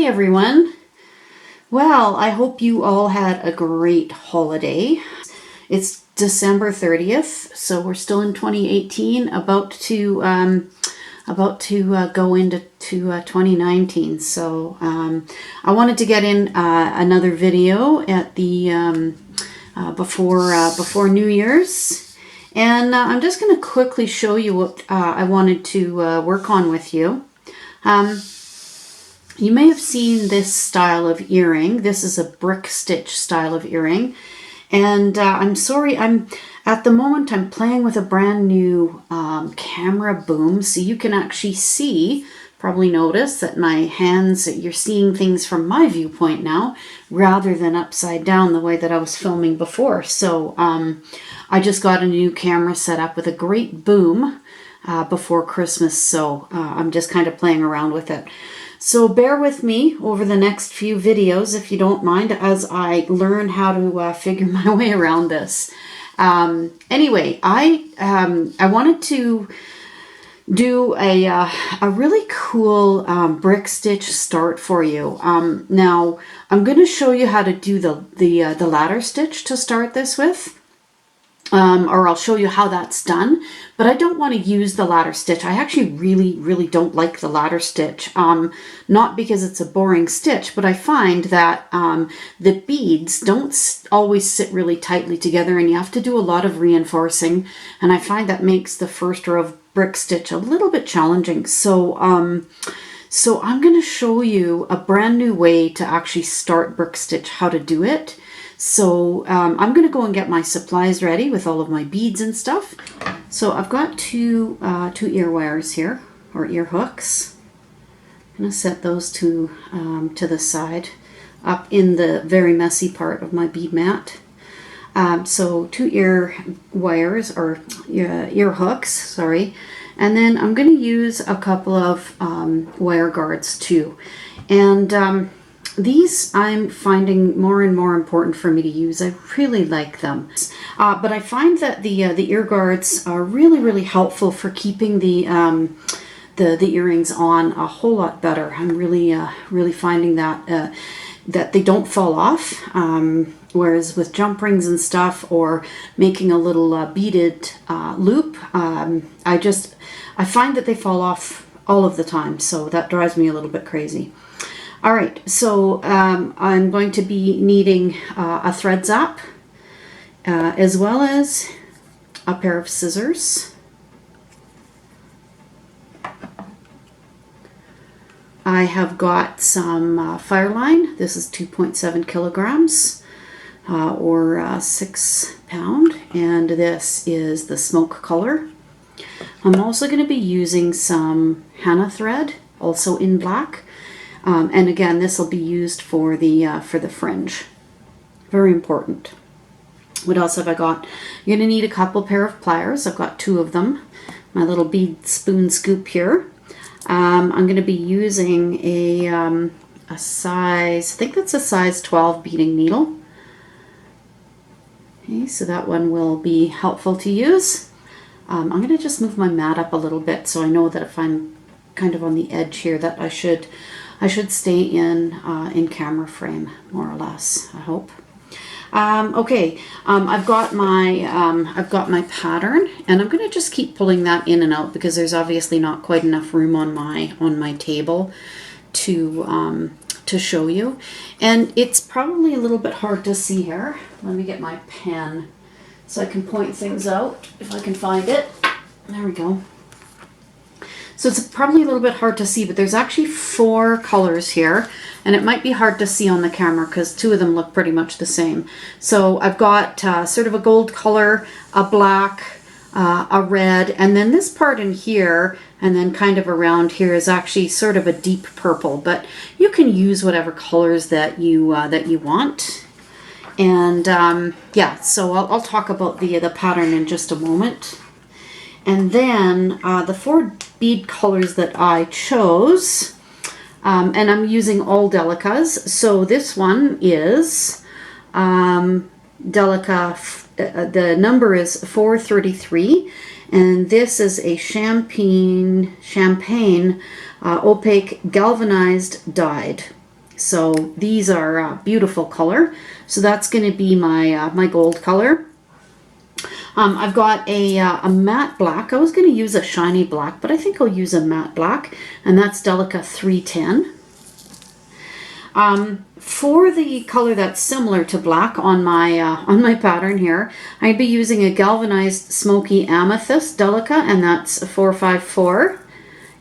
Hey everyone. Well, I hope you all had a great holiday. It's December 30th, so we're still in 2018, about to go into 2019. So I wanted to get in another video at the before New Year's, and I'm just going to quickly show you what I wanted to work on with you. You may have seen this style of earring. This is a brick stitch style of earring. And I'm sorry, at the moment I'm playing with a brand new camera boom. So you can actually see, probably notice that my hands, you're seeing things from my viewpoint now, rather than upside down the way that I was filming before. So I just got a new camera set up with a great boom before Christmas. So I'm just kind of playing around with it. So bear with me over the next few videos, if you don't mind, as I learn how to figure my way around this. Anyway, I wanted to do a really cool brick stitch start for you. Now, I'm going to show you how to do the ladder stitch to start this with. Or I'll show you how that's done, but I don't want to use the ladder stitch. I actually really don't like the ladder stitch, not because it's a boring stitch, but I find that the beads don't always sit really tightly together, and you have to do a lot of reinforcing, and I find that makes the first row of brick stitch a little bit challenging. So I'm going to show you a brand new way to actually start brick stitch, how to do it. So I'm going to go and get my supplies ready with all of my beads and stuff. So I've got two ear wires here, or ear hooks. I'm going to set those to the side, up in the very messy part of my bead mat. So two ear wires, or ear hooks, sorry. And then I'm going to use a couple of wire guards too. And these I'm finding more and more important for me to use. I really like them. But I find that the ear guards are really helpful for keeping the earrings on a whole lot better. I'm really finding that that they don't fall off. Whereas with jump rings and stuff, or making a little beaded loop, I find that they fall off all of the time. So that drives me a little bit crazy. All right, so I'm going to be needing a thread zap, as well as a pair of scissors. I have got some Fireline. This is 2.7 kilograms, or 6 pound, and this is the smoke color. I'm also going to be using some Hannah thread, also in black. And again, this will be used for the fringe. Very important. What else have I got? You're going to need a couple pair of pliers. I've got 2 of them. My little bead spoon scoop here. I'm going to be using a size, I think that's a size 12 beading needle. Okay, so that one will be helpful to use. I'm going to just move my mat up a little bit, so I know that if I'm kind of on the edge here, that I should stay in camera frame, more or less, I hope. Okay, I've got my pattern, and I'm going to just keep pulling that in and out because there's obviously not quite enough room on my table to show you, and it's probably a little bit hard to see here. Let me get my pen so I can point things out if I can find it. There we go. So it's probably a little bit hard to see, but there's actually 4 colors here, and it might be hard to see on the camera because 2 of them look pretty much the same. So I've got sort of a gold color, a black, a red, and then this part in here, and then kind of around here is actually sort of a deep purple, but you can use whatever colors that you want. And yeah, so I'll talk about the pattern in just a moment. And then the 4 bead colors that I chose, and I'm using all Delicas. So this one is Delica, the number is 433, and this is a champagne opaque galvanized dyed. So these are a beautiful color. So that's going to be my my gold color. I've got a matte black. I was going to use a shiny black, but I think I'll use a matte black, and that's Delica 310. For the color that's similar to black on my pattern here, I'd be using a galvanized smoky amethyst Delica, and that's 454.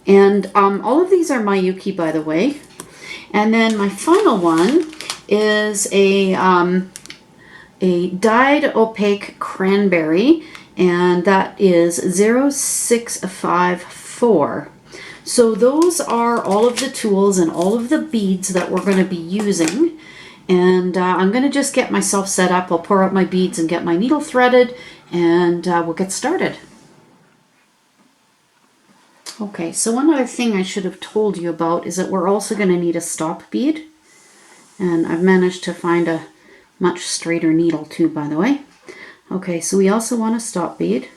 And all of these are Miyuki, by the way. And then my final one is a dyed opaque cranberry, and that is 0654. So those are all of the tools and all of the beads that we're going to be using. And I'm going to just get myself set up. I'll pour out my beads and get my needle threaded, and we'll get started. Okay, so one other thing I should have told you about is that we're also going to need a stop bead. And I've managed to find a much straighter needle too, by the way. Okay, so we also want a stop bead.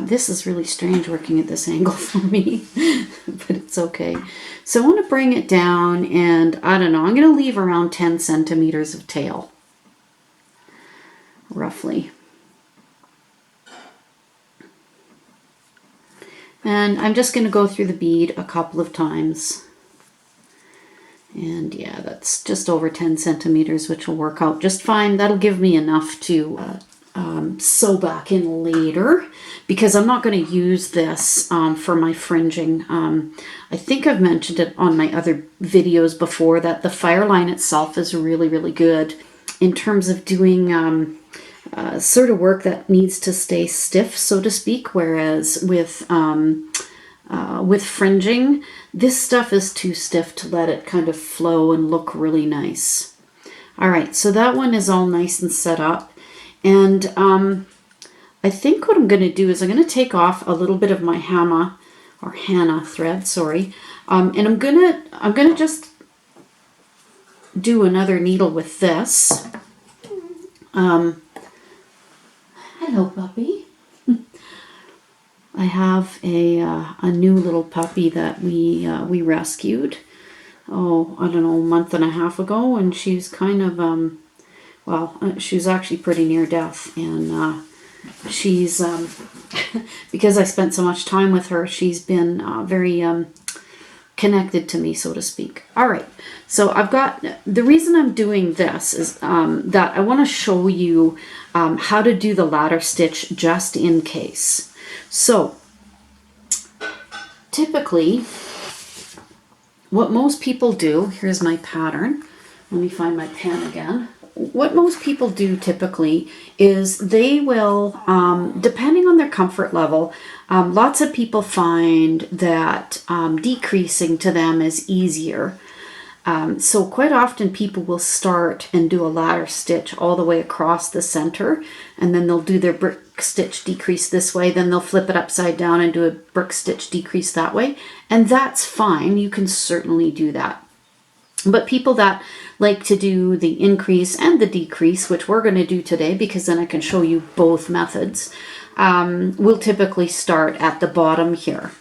This is really strange working at this angle for me, but it's okay. So I want to bring it down, and I don't know, I'm going to leave around 10 centimeters of tail, roughly. And I'm just going to go through the bead a couple of times. And yeah, that's just over 10 centimeters, which will work out just fine. That'll give me enough to sew back in later, because I'm not going to use this for my fringing. I think I've mentioned it on my other videos before that the Fireline itself is really, really good in terms of doing sort of work that needs to stay stiff, so to speak, whereas with fringing, this stuff is too stiff to let it kind of flow and look really nice. All right, so that one is all nice and set up. And I think what I'm going to do is I'm going to take off a little bit of my Hannah thread, sorry. And I'm gonna just do another needle with this. Hello, puppy. I have a new little puppy that we rescued. Oh, I don't know, a month and a half ago, and she's kind of she's actually pretty near death, and she's because I spent so much time with her, she's been very connected to me, so to speak. All right, so I've got, the reason I'm doing this is that I want to show you how to do the ladder stitch just in case. So typically what most people do, here's my pattern, let me find my pen again. What most people do typically is they will, depending on their comfort level, lots of people find that decreasing to them is easier. So quite often people will start and do a ladder stitch all the way across the center, and then they'll do their brick stitch decrease this way, then they'll flip it upside down and do a brick stitch decrease that way, and that's fine. You can certainly do that. But people that like to do the increase and the decrease, which we're going to do today because then I can show you both methods, will typically start at the bottom here.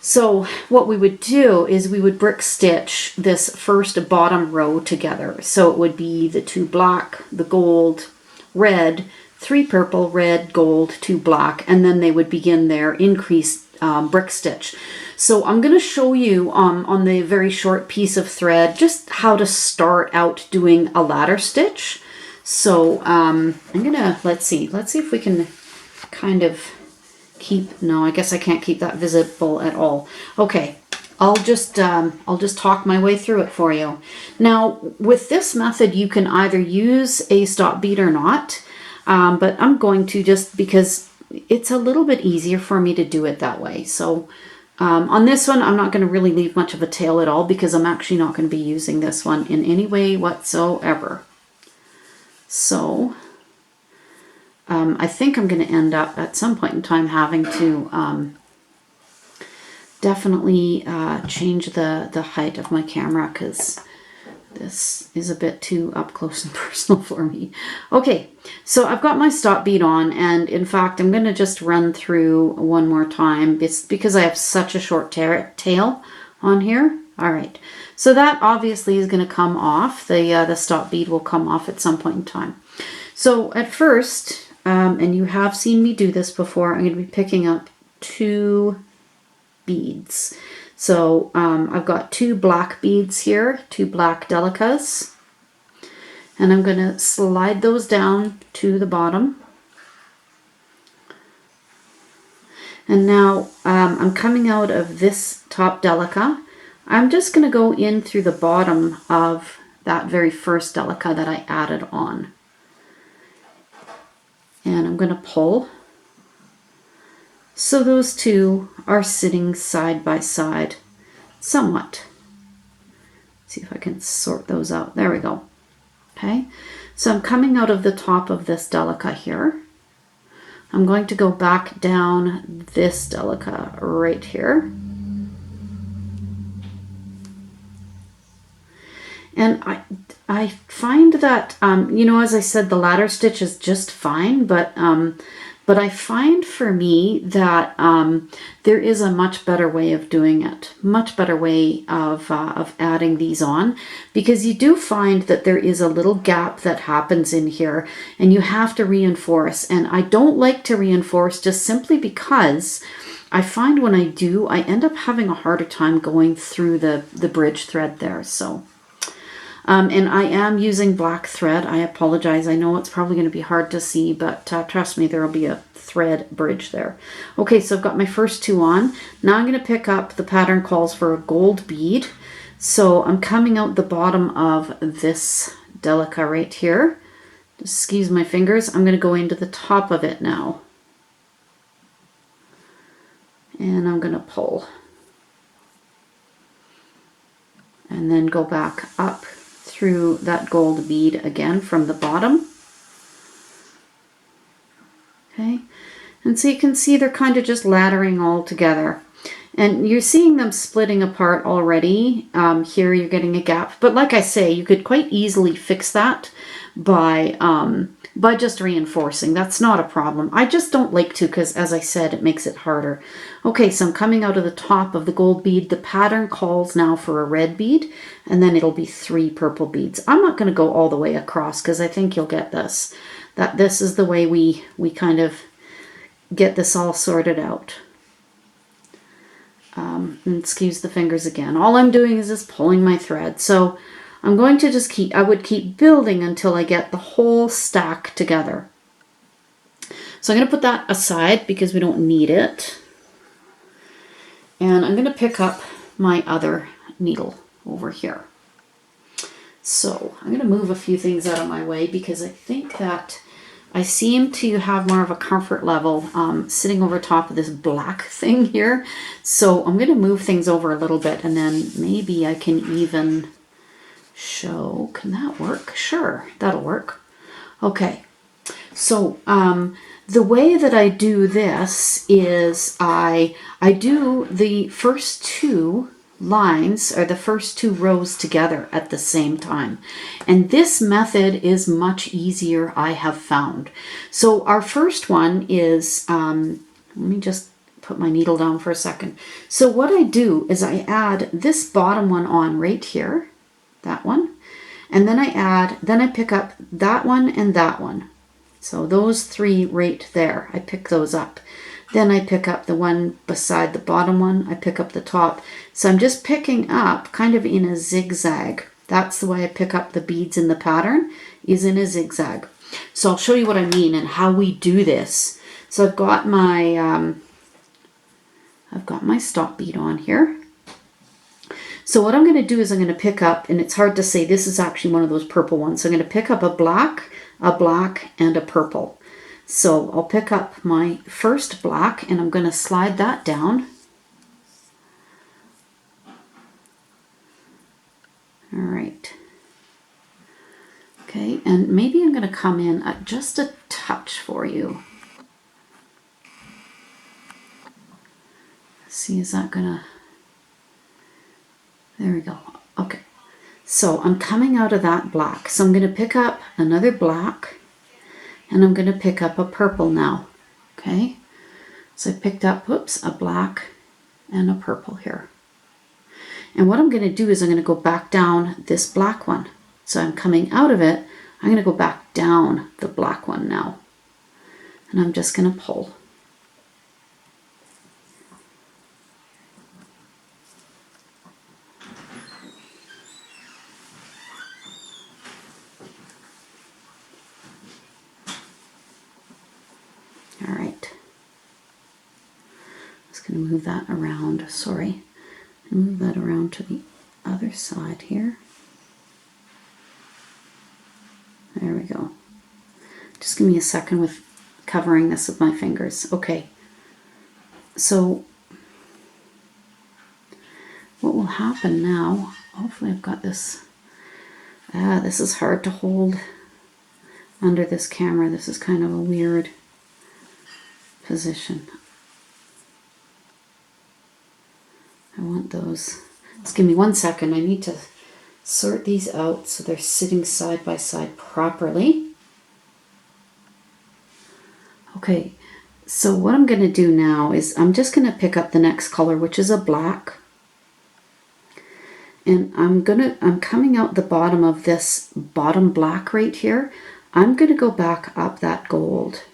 So what we would do is we would brick stitch this first bottom row together. So it would be the 2 black, the gold, red, 3 purple, red, gold, 2 black, and then they would begin their increased brick stitch. So I'm going to show you on the very short piece of thread just how to start out doing a ladder stitch. So I'm going to, let's see if we can kind of keep, no, I guess I can't keep that visible at all. Okay, I'll just talk my way through it for you. Now, with this method, you can either use a stop bead or not, but I'm going to, just because it's a little bit easier for me to do it that way. So on this one, I'm not going to really leave much of a tail at all because I'm actually not going to be using this one in any way whatsoever. So I think I'm going to end up at some point in time having to definitely change the height of my camera because this is a bit too up close and personal for me. Okay, so I've got my stop bead on, and in fact I'm going to just run through one more time. It's because I have such a short tail on here. All right, so that obviously is going to come off. The stop bead will come off at some point in time. So at first, and you have seen me do this before, I'm going to be picking up 2 beads. So I've got 2 black beads here, 2 black delicas, and I'm going to slide those down to the bottom. And now I'm coming out of this top delica. I'm just going to go in through the bottom of that very first delica that I added on. And I'm going to pull. So those 2 are sitting side by side somewhat. See if I can sort those out. There we go. Okay, so I'm coming out of the top of this delica here. I'm going to go back down this delica right here. And I find that, you know, as I said, the ladder stitch is just fine, but I find for me that there is a much better way of doing it, much better way of adding these on, because you do find that there is a little gap that happens in here and you have to reinforce. And I don't like to reinforce just simply because I find when I do, I end up having a harder time going through the bridge thread there. So. And I am using black thread. I apologize. I know it's probably going to be hard to see, but trust me, there will be a thread bridge there. Okay, so I've got my first 2 on. Now I'm going to pick up, the pattern calls for a gold bead. So I'm coming out the bottom of this delica right here. Excuse my fingers. I'm going to go into the top of it now. And I'm going to pull. And then go back up through that gold bead again from the bottom. Okay, and so you can see they're kind of just laddering all together. And you're seeing them splitting apart already. Here you're getting a gap. But like I say, you could quite easily fix that by just reinforcing. That's not a problem. I just don't like to because, as I said, it makes it harder. Okay, so I'm coming out of the top of the gold bead. The pattern calls now for a red bead, and then it'll be 3 purple beads. I'm not going to go all the way across because I think you'll get this. That this is the way we kind of get this all sorted out. And excuse the fingers again. All I'm doing is just pulling my thread. So I'm going to just I would keep building until I get the whole stack together. So I'm going to put that aside because we don't need it. And I'm going to pick up my other needle over here. So I'm going to move a few things out of my way because I think that I seem to have more of a comfort level sitting over top of this black thing here. So I'm going to move things over a little bit and then maybe I can even show. Can that work? Sure, that'll work. Okay, so the way that I do this is I do the first 2 lines or the first 2 rows together at the same time. And this method is much easier, I have found. So our first one is, let me just put my needle down for a second. So what I do is I add this bottom one on right here, that one, and then I pick up that one and that one. So those 3 right there, I pick those up. Then I pick up the one beside the bottom one. I pick up the top. So I'm just picking up kind of in a zigzag. That's the way I pick up the beads in the pattern, is in a zigzag. So I'll show you what I mean and how we do this. So I've got my stop bead on here. So what I'm going to do is I'm going to pick up, and it's hard to say, this is actually one of those purple ones. So I'm going to pick up a black, and a purple. So I'll pick up my first black and I'm going to slide that down. All right. Okay, and maybe I'm going to come in at just a touch for you. Let's see, is that going to... There we go. Okay. So I'm coming out of that black. So I'm going to pick up another black. And I'm going to pick up a purple now, okay? So I picked up, whoops, a black and a purple here. And what I'm going to do is I'm going to go back down this black one. So I'm coming out of it. I'm going to go back down the black one now. And I'm just going to pull. All right. Just going to move that around. Sorry. Move that around to the other side here. There we go. Just give me a second with covering this with my fingers. Okay. So what will happen now, hopefully I've got this. This is hard to hold under this camera. This is kind of a weird position. I want those. Just give me 1 second. I need to sort these out so they're sitting side by side properly. Okay, so what I'm going to do now is I'm just going to pick up the next color, which is a black. And I'm coming out the bottom of this bottom black right here. I'm going to go back up that gold.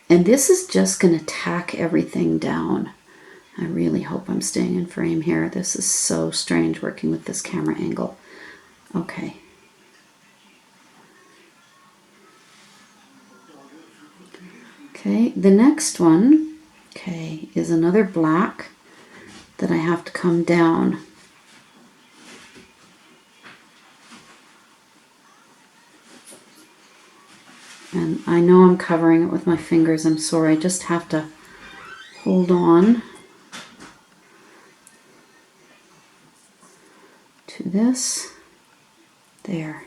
And this is just going to tack everything down. I really hope I'm staying in frame here. This is so strange working with this camera angle. Okay. Okay, the next one, okay, is another black that I have to come down. And I know I'm covering it with my fingers. I'm sorry. I just have to hold on to this. There.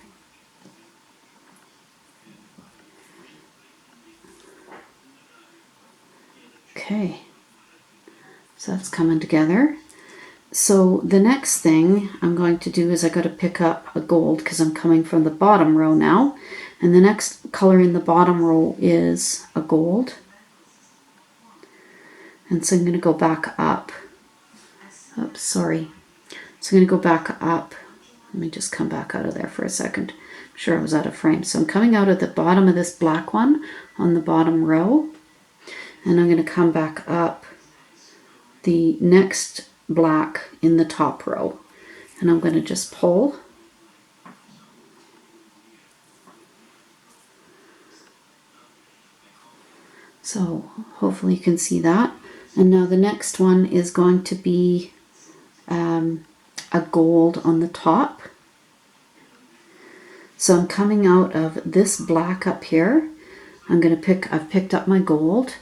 Okay. So that's coming together. So the next thing I'm going to do is I got to pick up a gold because I'm coming from the bottom row now. And the next color in the bottom row is a gold. And so I'm going to go back up. Oops, sorry. So I'm going to go back up. Let me just come back out of there for a second. I'm sure I was out of frame. So I'm coming out of the bottom of this black one on the bottom row. And I'm going to come back up the next black in the top row. And I'm going to just pull. So hopefully you can see that. And now the next one is going to be a gold on the top. So I'm coming out of this black up here. I've picked up my gold,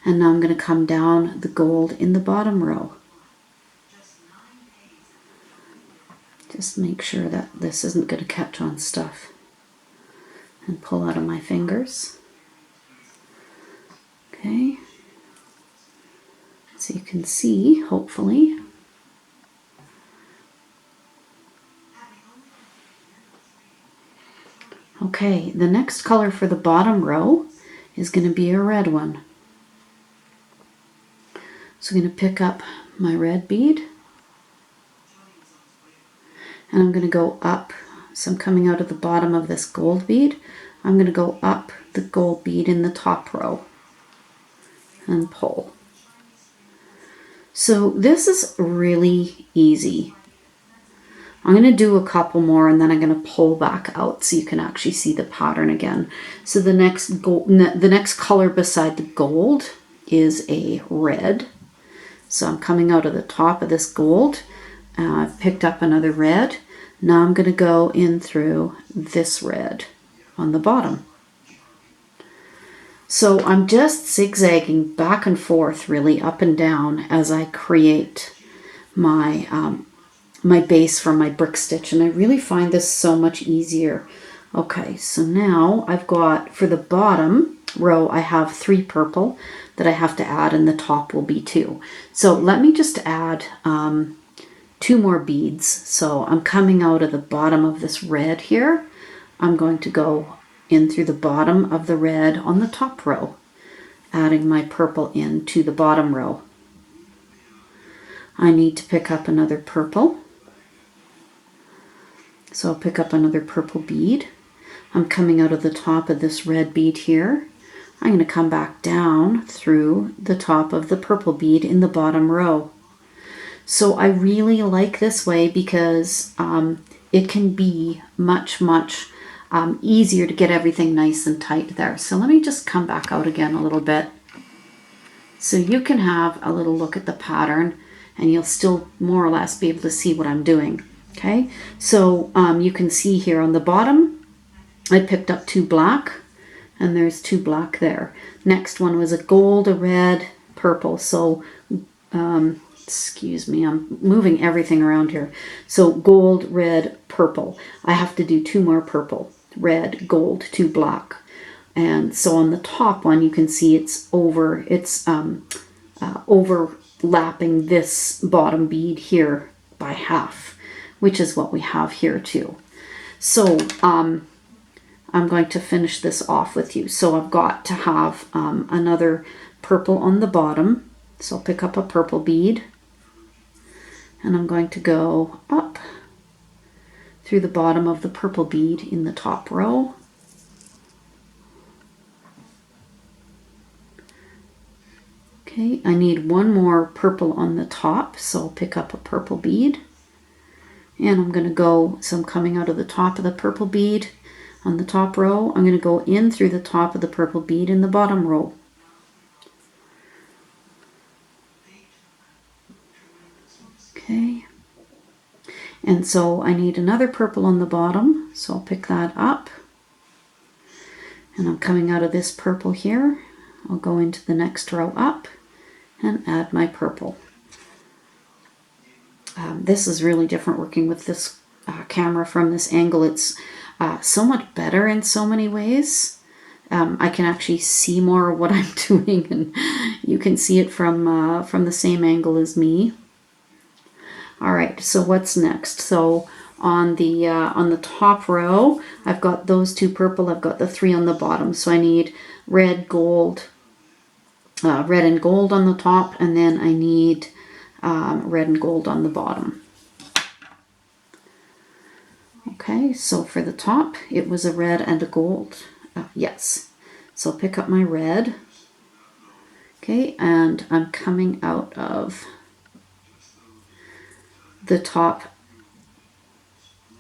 and now I'm going to come down the gold in the bottom row. Just make sure that this isn't going to catch on stuff. And pull out of my fingers. Okay. So you can see, hopefully. Okay, the next color for the bottom row is going to be a red one. So I'm going to pick up my red bead. And I'm going to go up. So I'm coming out of the bottom of this gold bead. I'm going to go up the gold bead in the top row. And pull. So this is really easy. I'm going to do a couple more and then I'm going to pull back out so you can actually see the pattern again. So the next color beside the gold is a red. So I'm coming out of the top of this gold. I've picked up another red. Now I'm going to go in through this red on the bottom. So I'm just zigzagging back and forth, really up and down, as I create my my base for my brick stitch, and I really find this so much easier. Okay, so now I've got, for the bottom row, I have 3 purple that I have to add, and the top will be 2. So let me just add 2 more beads. So I'm coming out of the bottom of this red here. I'm going to go in through the bottom of the red on the top row, adding my purple into the bottom row. I need to pick up another purple. So I'll pick up another purple bead. I'm coming out of the top of this red bead here. I'm going to come back down through the top of the purple bead in the bottom row. So I really like this way because it can be much easier to get everything nice and tight there. So let me just come back out again a little bit so you can have a little look at the pattern and you'll still more or less be able to see what I'm doing. Okay, so you can see here on the bottom I picked up 2 black, and there's 2 black there. Next one was a gold, a red, purple. So excuse me, I'm moving everything around here. So gold, red, purple. I have to do 2 more purple, red, gold, 2 black. And so on the top one, you can see it's overlapping this bottom bead here by half, which is what we have here too. So I'm going to finish this off with you. So I've got to have another purple on the bottom. So I'll pick up a purple bead and I'm going to go up through the bottom of the purple bead in the top row. Okay, I need 1 more purple on the top, so I'll pick up a purple bead. And I'm going to go, so I'm coming out of the top of the purple bead on the top row. I'm going to go in through the top of the purple bead in the bottom row. Okay. And so I need another purple on the bottom, so I'll pick that up. And I'm coming out of this purple here. I'll go into the next row up and add my purple. This is really different working with this camera from this angle. It's so much better in so many ways. I can actually see more of what I'm doing, and you can see it from the same angle as me. All right, so what's next? So on the top row, I've got those 2 purple. I've got the 3 on the bottom. So I need red, gold, red and gold on the top, and then I need red and gold on the bottom. Okay, so for the top, it was a red and a gold. Yes, so I'll pick up my red. Okay, and I'm coming out of the top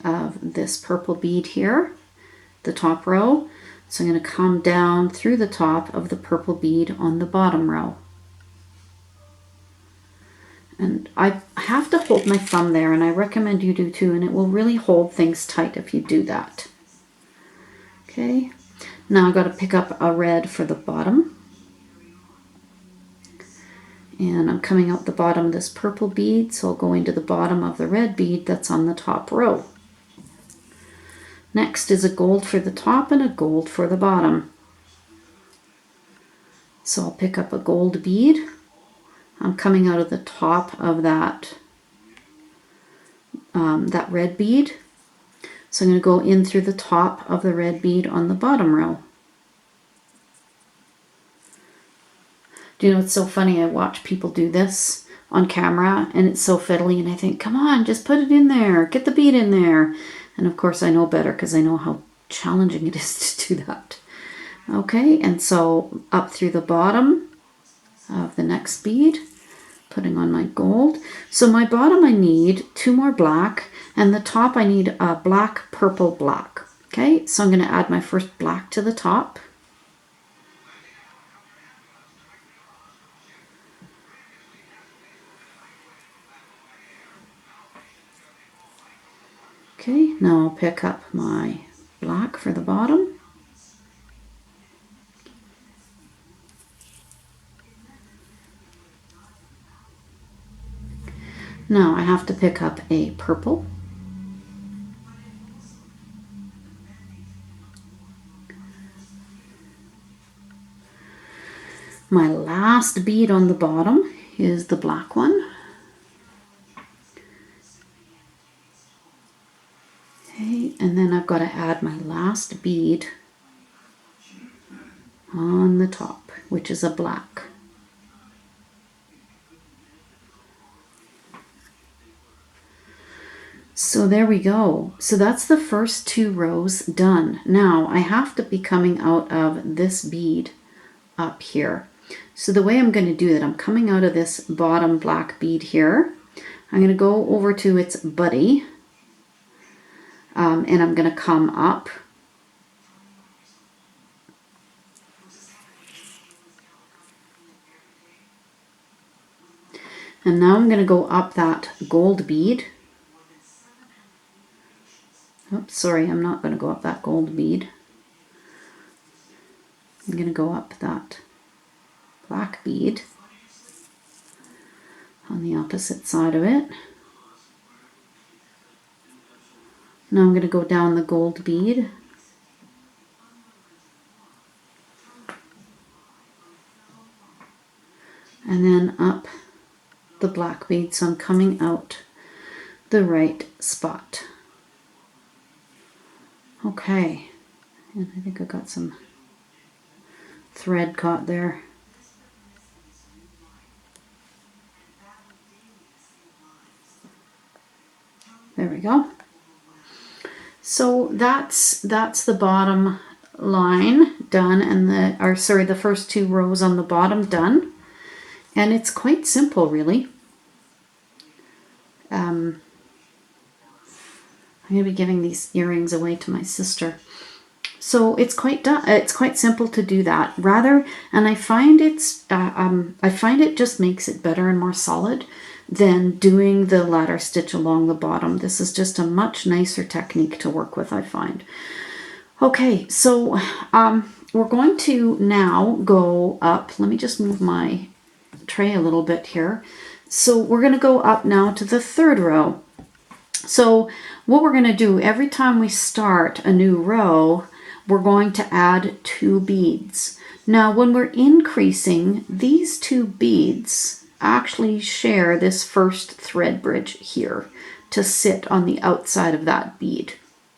of this purple bead here, the top row. So I'm going to come down through the top of the purple bead on the bottom row. And I have to hold my thumb there, and I recommend you do too, and it will really hold things tight if you do that. Okay, now I've got to pick up a red for the bottom. And I'm coming out the bottom of this purple bead, so I'll go into the bottom of the red bead that's on the top row. Next is a gold for the top and a gold for the bottom. So I'll pick up a gold bead. I'm coming out of the top of that red bead. So I'm going to go in through the top of the red bead on the bottom row. Do you know, it's so funny, I watch people do this on camera and it's so fiddly, and I think, come on, just put it in there, get the bead in there. And of course I know better because I know how challenging it is to do that. Okay, and so up through the bottom of the next bead, putting on my gold. So my bottom I need 2 more black, and the top I need a black, purple, black. Okay, so I'm going to add my first black to the top. Okay, now I'll pick up my black for the bottom. Now I have to pick up a purple. My last bead on the bottom is the black one. Okay, and then I've got to add my last bead on the top, which is a black. So there we go. So that's the first 2 rows done. Now I have to be coming out of this bead up here. So the way I'm going to do that, I'm coming out of this bottom black bead here. I'm going to go over to its buddy, and I'm going to come up. And now I'm going to go up that gold bead. Oops, sorry, I'm not going to go up that gold bead. I'm going to go up that black bead on the opposite side of it. Now I'm going to go down the gold bead. And then up the black bead, so I'm coming out the right spot. Okay, and I think I got some thread caught there. There we go. So that's the bottom line done, and the first 2 rows on the bottom done. And it's quite simple, really. I'm going to be giving these earrings away to my sister. So it's quite simple to do that. And I find it just makes it better and more solid than doing the ladder stitch along the bottom. This is just a much nicer technique to work with, I find. Okay, so we're going to now go up. Let me just move my tray a little bit here. So we're going to go up now to the 3rd row. So what we're going to do, every time we start a new row, we're going to add 2 beads. Now when we're increasing, these 2 beads actually share this first thread bridge here to sit on the outside of that bead.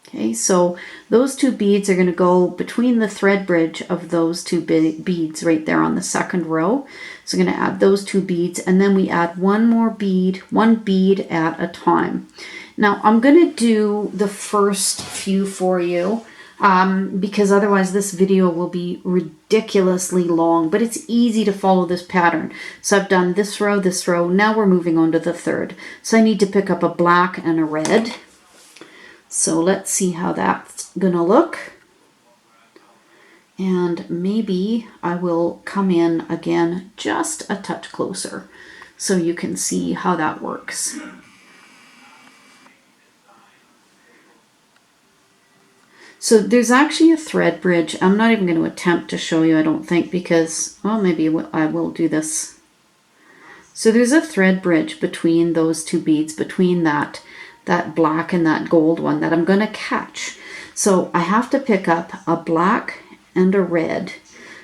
Okay, so those 2 beads are going to go between the thread bridge of those 2 beads right there on the 2nd row. So I'm going to add those 2 beads, and then we add one bead at a time. Now I'm going to do the first few for you because otherwise this video will be ridiculously long, but it's easy to follow this pattern. So I've done this row, now we're moving on to the 3rd. So I need to pick up a black and a red. So let's see how that's gonna look. And maybe I will come in again just a touch closer so you can see how that works. So there's actually a thread bridge. I'm not even going to attempt to show you, I don't think, because, well, maybe I will do this. So there's a thread bridge between those 2 beads, between that black and that gold one that I'm going to catch. So I have to pick up a black and a red.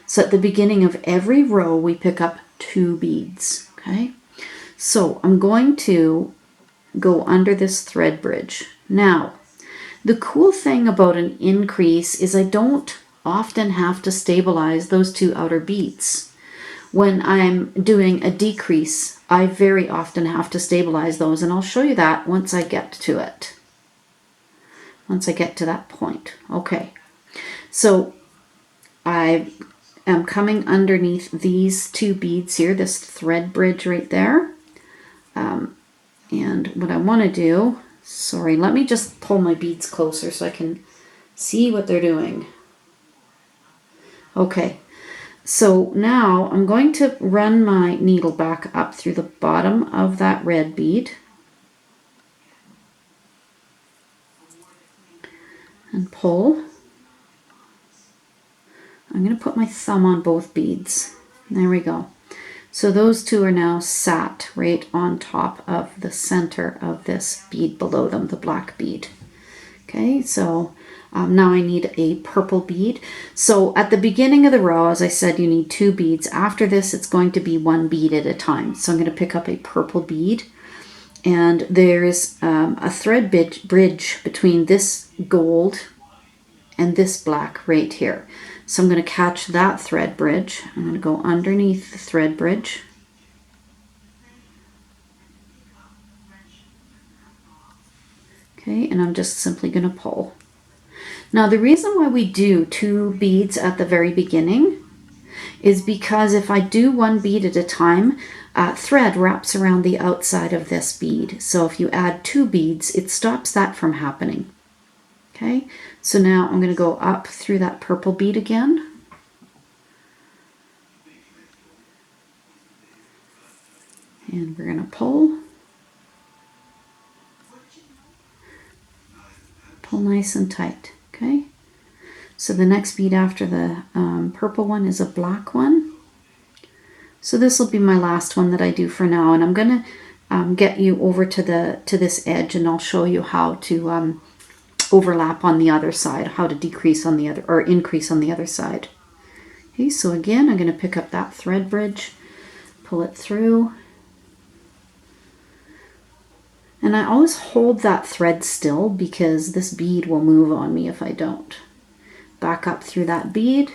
So at the beginning of every row, we pick up 2 beads, okay? So I'm going to go under this thread bridge. Now, the cool thing about an increase is I don't often have to stabilize those 2 outer beads. When I'm doing a decrease, I very often have to stabilize those, and I'll show you that once I get to it. Once I get to that point. Okay, so I am coming underneath these 2 beads here, this thread bridge right there. And what I want to do, sorry, let me just pull my beads closer so I can see what they're doing. Okay, so now I'm going to run my needle back up through the bottom of that red bead and pull. I'm going to put my thumb on both beads. There we go. So those 2 are now sat right on top of the center of this bead below them, the black bead. Okay, so now I need a purple bead. So at the beginning of the row, as I said, you need 2 beads. After this, it's going to be 1 bead at a time. So I'm going to pick up a purple bead. And there's a thread bridge between this gold and this black right here. So I'm going to catch that thread bridge. I'm going to go underneath the thread bridge. Okay, and I'm just simply going to pull. Now the reason why we do 2 beads at the very beginning is because if I do 1 bead at a time, thread wraps around the outside of this bead. So if you add 2 beads, it stops that from happening. Okay, so now I'm going to go up through that purple bead again. And we're going to pull. Pull nice and tight. Okay, so the next bead after the purple one is a black one. So this will be my last one that I do for now, and I'm going to get you over to this edge, and I'll show you how to overlap on the other side, how to decrease on the other or increase on the other side. Okay, so again, I'm going to pick up that thread bridge, pull it through, and I always hold that thread still because this bead will move on me if I don't. Back up through that bead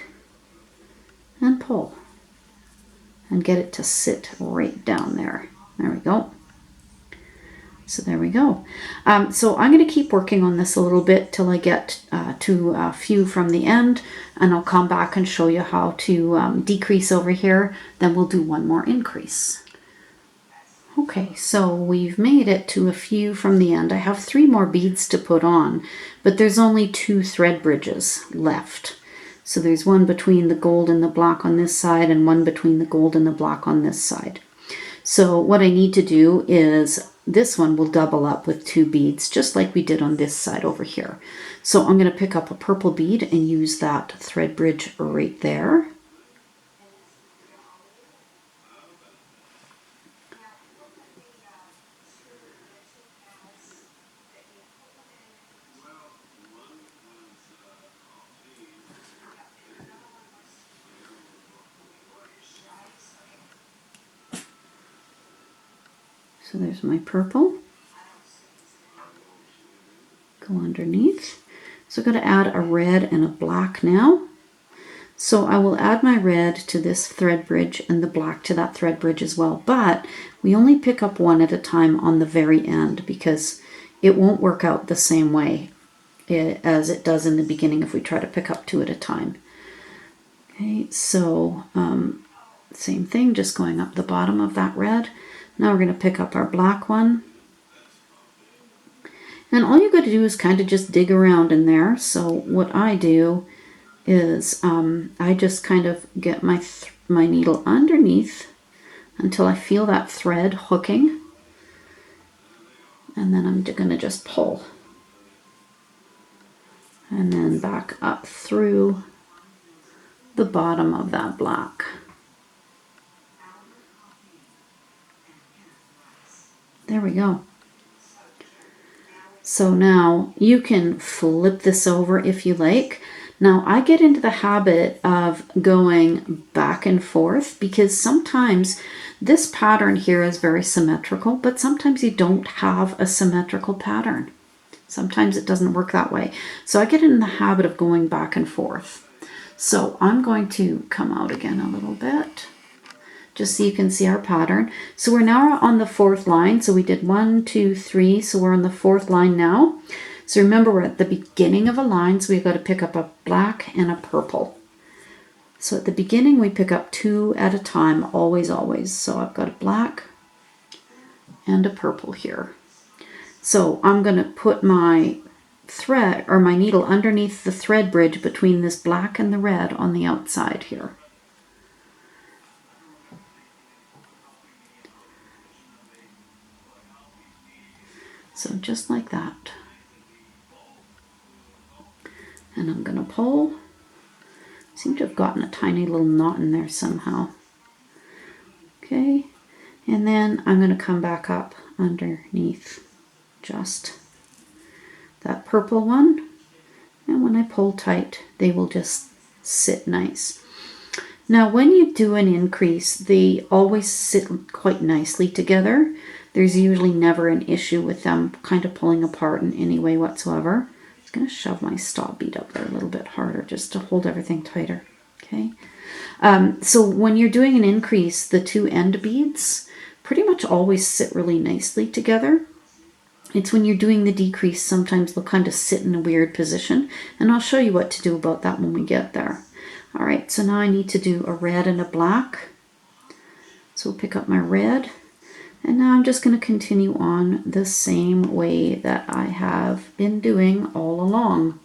and pull and get it to sit right down there. There we go. So there we go. So I'm going to keep working on this a little bit till I get to a few from the end, and I'll come back and show you how to decrease over here. Then we'll do 1 more increase. Okay, so we've made it to a few from the end. I have 3 more beads to put on, but there's only 2 thread bridges left. So there's one between the gold and the black on this side and one between the gold and the black on this side. So what I need to do is this one will double up with 2 beads, just like we did on this side over here. So I'm going to pick up a purple bead and use that thread bridge right there. So there's my purple. Go underneath. So I'm going to add a red and a black now. So I will add my red to this thread bridge and the black to that thread bridge as well. But we only pick up 1 at a time on the very end because it won't work out the same way as it does in the beginning if we try to pick up 2 at a time. Okay, so same thing, just going up the bottom of that red. Now we're going to pick up our black one. And all you got to do is kind of just dig around in there. So what I do is I just kind of get my needle underneath until I feel that thread hooking. And then I'm going to just pull. And then back up through the bottom of that black. There we go. So now you can flip this over if you like. Now I get into the habit of going back and forth because sometimes this pattern here is very symmetrical, but sometimes you don't have a symmetrical pattern. Sometimes it doesn't work that way. So I get in the habit of going back and forth. So I'm going to come out again a little bit, just so you can see our pattern. So we're now on the 4th line. So we did 1, 2, 3. So we're on the 4th line now. So remember, we're at the beginning of a line, so we've got to pick up a black and a purple. So at the beginning, we pick up 2 at a time, always, always. So I've got a black and a purple here. So I'm going to put my thread or my needle underneath the thread bridge between this black and the red on the outside here. So just like that. And I'm going to pull. Seem to have gotten a tiny little knot in there somehow. Okay, and then I'm going to come back up underneath just that purple one. And when I pull tight, they will just sit nice. Now when you do an increase, they always sit quite nicely together. There's usually never an issue with them kind of pulling apart in any way whatsoever. I'm just going to shove my stop bead up there a little bit harder just to hold everything tighter. Okay. So when you're doing an increase, the 2 end beads pretty much always sit really nicely together. It's when you're doing the decrease, sometimes they'll kind of sit in a weird position, and I'll show you what to do about that when we get there. All right, so now I need to do a red and a black. So we'll pick up my red, and now I'm just going to continue on the same way that I have been doing all along.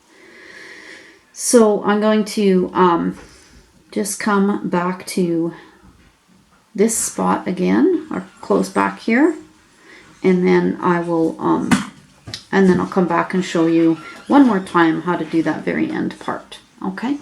So I'm going to just come back to this spot again, or close back here, and then I will and then I'll come back and show you one more time how to do that very end part. Okay,